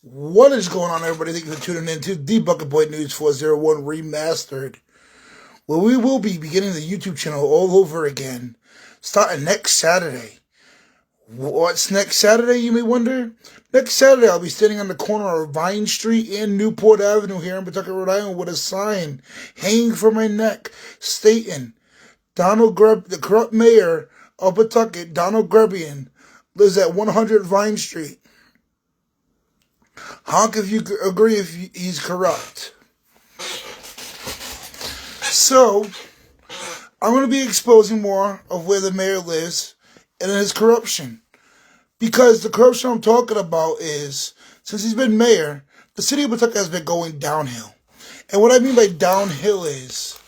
What is going on, everybody? Thank you for tuning in to the Bucket Boy News 401 Remastered, where we will be beginning the YouTube channel all over again, starting next Saturday. What's next Saturday, you may wonder? Next Saturday, I'll be standing on the corner of Vine Street and Newport Avenue here in Pawtucket, Rhode Island, with a sign hanging from my neck stating, the corrupt mayor of Pawtucket, Donald Grebian, lives at 100 Vine Street. Honk if you agree if he's corrupt. So, I'm going to be exposing more of where the mayor lives and his corruption. Because the corruption I'm talking about is, since he's been mayor, the city of Pawtucket has been going downhill. And what I mean by downhill is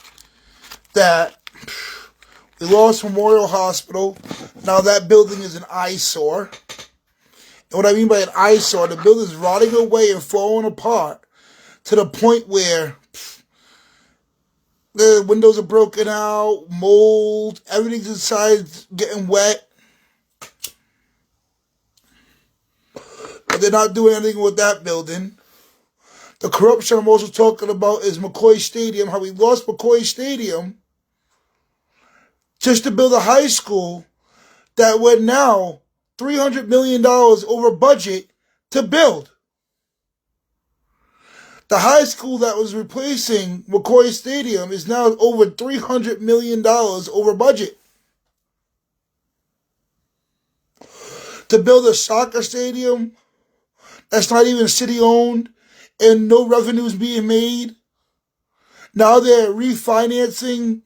that we lost Memorial Hospital. Now that building is an eyesore. And what I mean by an eyesore, the building's rotting away and falling apart to the point where the windows are broken out, mold, everything's inside getting wet. But they're not doing anything with that building. The corruption I'm also talking about is McCoy Stadium, how we lost McCoy Stadium just to build a high school that went now $300 million over budget to build. The high school that was replacing McCoy Stadium is now over $300 million over budget. To build a soccer stadium that's not even city-owned and no revenues being made. Now they're refinancing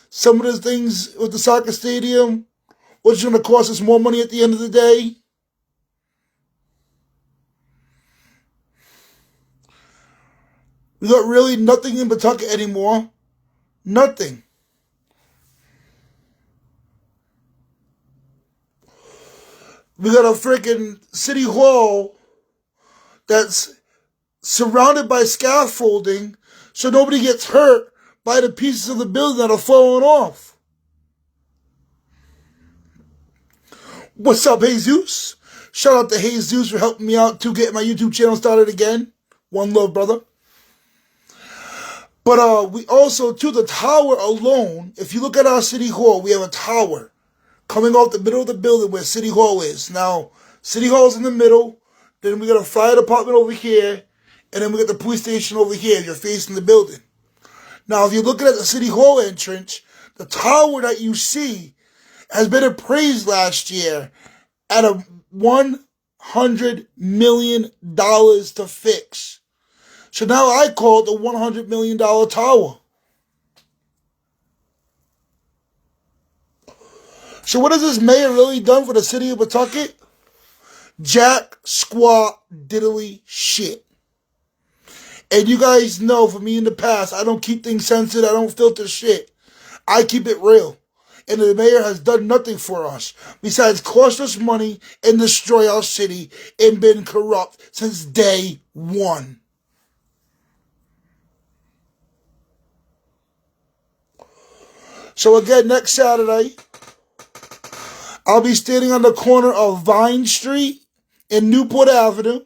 some of the things with the soccer stadium, which is going to cost us more money at the end of the day. We got really nothing in Pawtucket anymore. Nothing. We got a freaking city hall that's surrounded by scaffolding so nobody gets hurt by the pieces of the building that are falling off. What's up, Jesus? Shout out to Jesus for helping me out to get my YouTube channel started again. One love, brother. But we also, to the tower alone, if you look at our city hall, we have a tower coming off the middle of the building where City Hall is. Now, City Hall's in the middle, then we got a fire department over here, and then we got the police station over here if you're facing the building. Now, if you're looking at the City Hall entrance, the tower that you see has been appraised last year at $100 million to fix. So now I call it the $100 million tower. So what has this mayor really done for the city of Pawtucket? Jack, squat, diddly shit. And you guys know from me in the past, I don't keep things censored. I don't filter shit. I keep it real. And the mayor has done nothing for us besides cost us money and destroy our city and been corrupt since day one. So again, next Saturday, I'll be standing on the corner of Vine Street and Newport Avenue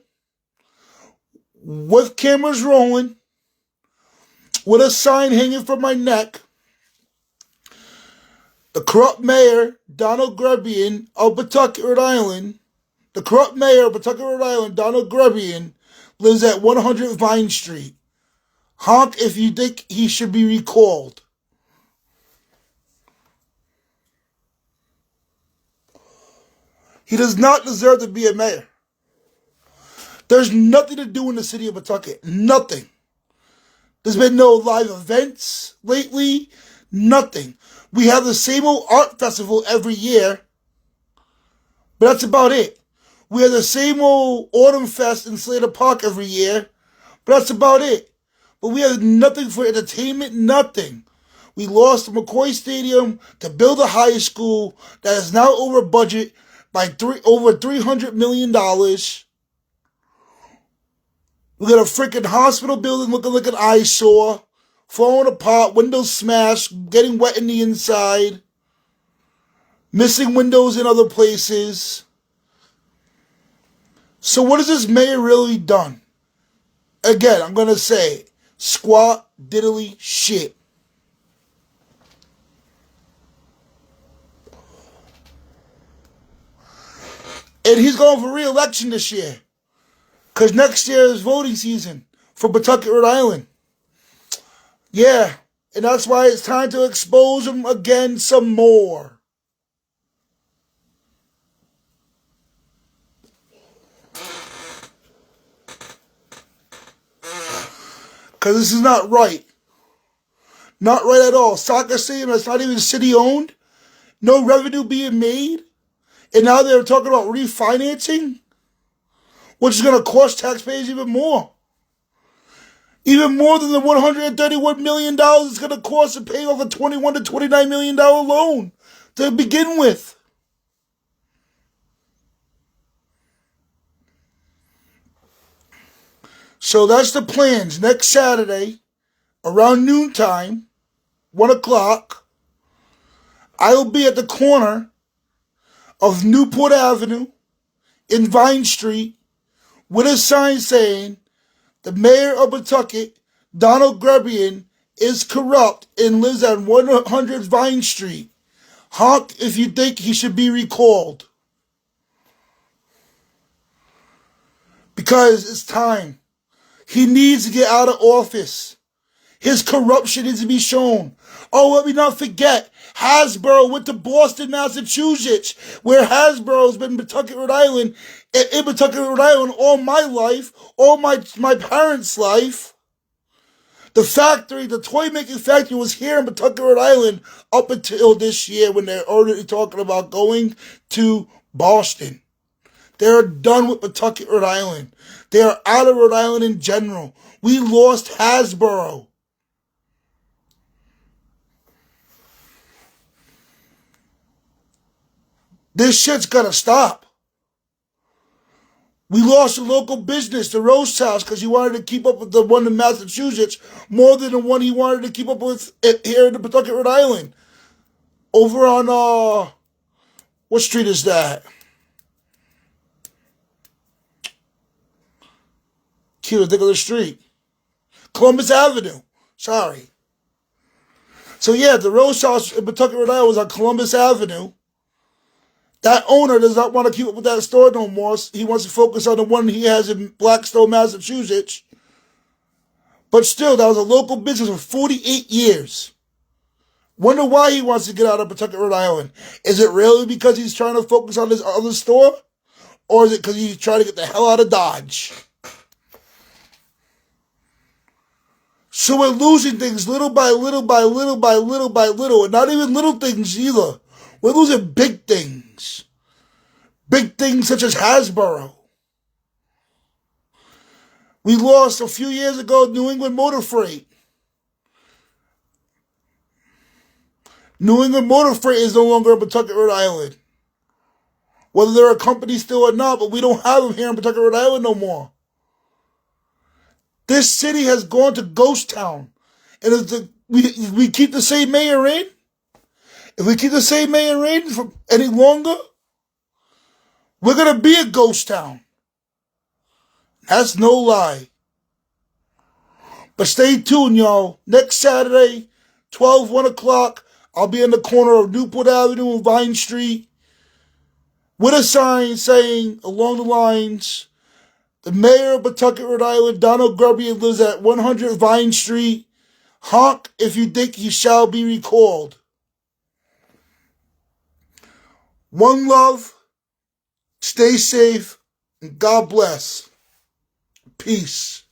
with cameras rolling, with a sign hanging from my neck. The corrupt mayor, Donald Grebian of Pawtucket, Rhode Island, the corrupt mayor of Pawtucket, Rhode Island, Donald Grebian, lives at 100 Vine Street. Honk if you think he should be recalled. He does not deserve to be a mayor. There's nothing to do in the city of Pawtucket. Nothing. There's been no live events lately. Nothing. We have the same old art festival every year. But that's about it. We have the same old Autumn Fest in Slater Park every year. But that's about it. But we have nothing for entertainment. Nothing. We lost McCoy Stadium to build a high school that is now over budget by over $300 million. We got a freaking hospital building looking like an eyesore, falling apart, windows smashed, getting wet in the inside, missing windows in other places. So what has this mayor really done? Again, I'm going to say, squat, diddly shit. And he's going for re-election this year. Because next year is voting season for Pawtucket, Rhode Island. Yeah, and that's why it's time to expose him again some more. Because this is not right. Not right at all. Soccer stadium that's not even city owned. No revenue being made. And now they're talking about refinancing. Which is going to cost taxpayers even more. Even more than the $131 million it's going to cost to pay off a $21 to $29 million loan to begin with. So that's the plans. Next Saturday, around noontime, 1 o'clock, I will be at the corner of Newport Avenue in Vine Street with a sign saying, the mayor of Pawtucket, Donald Grebian, is corrupt and lives at 100 Vine Street. Honk if you think he should be recalled. Because it's time. He needs to get out of office. His corruption needs to be shown. Oh, let me not forget, Hasbro went to Boston, Massachusetts, where Hasbro has been in Pawtucket, Rhode Island, in Pawtucket, Rhode Island all my life, all my parents' life. The factory, the toy making factory was here in Pawtucket, Rhode Island up until this year when they're already talking about going to Boston. They're done with Pawtucket, Rhode Island. They are out of Rhode Island in general. We lost Hasbro. This shit's gotta stop. We lost a local business, the Rose House, because he wanted to keep up with the one in Massachusetts more than the one he wanted to keep up with here in Pawtucket, Rhode Island. Over on, what street is that? Can't think of the street. Columbus Avenue. Sorry. So yeah, the Rose House in Pawtucket, Rhode Island was on Columbus Avenue. That owner does not want to keep up with that store no more. He wants to focus on the one he has in Blackstone, Massachusetts. But still, that was a local business for 48 years. Wonder why he wants to get out of Pawtucket, Rhode Island. Is it really because he's trying to focus on his other store? Or is it because he's trying to get the hell out of Dodge? So we're losing things little by little by little by little by little. And not even little things either. We're losing big things. Big things such as Hasbro. We lost a few years ago New England Motor Freight. New England Motor Freight is no longer in Pawtucket, Rhode Island. Whether they're a company still or not, but we don't have them here in Pawtucket, Rhode Island no more. This city has gone to ghost town. And if we keep the same mayor in, if we keep the same mayor in for any longer, we're going to be a ghost town. That's no lie. But stay tuned, y'all. Next Saturday, 1 o'clock, I'll be in the corner of Newport Avenue and Vine Street with a sign saying, along the lines, the mayor of Pawtucket, Rhode Island, Donald Grebian, lives at 100 Vine Street. Honk if you think he shall be recalled. One love, stay safe, and God bless. Peace.